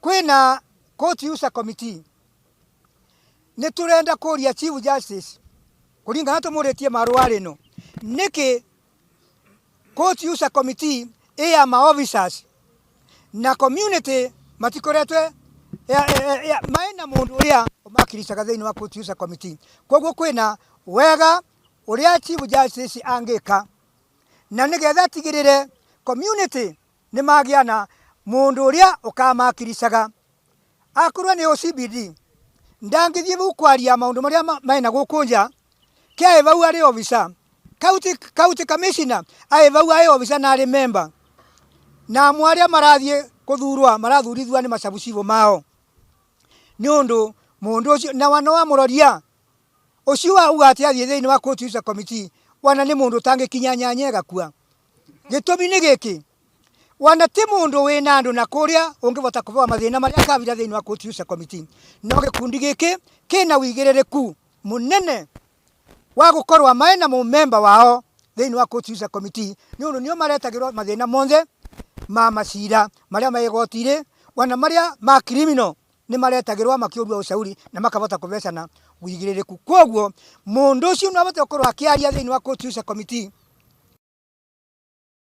Kwina court user committee ne turenda kuria Chief Justice kuringana tumuretie marua rino niki court user committee ya ma officers na community matikoretwe maina mundu uria makiricaga thiini wa court user committee koguo kwina wega uria Chief Justice angika na nigetha tigirire community ni magiana mundu uria ukamakiricaga akorwa ni OCBD ndangithie bu kwaria maundu maria maina gukunja kia evau ari officer county commissioner evau ari officer na ari member na mwaria marathie kuthurwa marathurithwa ni macabucibo mao ni undu mundu ucio na wana wa muroria ucio wa ugati athie thiini wa court user committee wana ni mundu tangikinya nyanyega kwa gitumi ni giki wana ti mundu wina andu na kuria ungivota kuvoa mathina maria kabira thiini wa court user committee no gikundi giki kina wigiririku munene wa gukorwa maina mu member wao thiini wa court user committee ni undu nio maretagirwo mathina monthe ma macira maria maigotire wana maria ma criminal ni maretagirwo makiurwa ucauri na makavota kuvecana wigiririku koguo mundu ucio no avote gukorwa akiaria thiini wa court user committee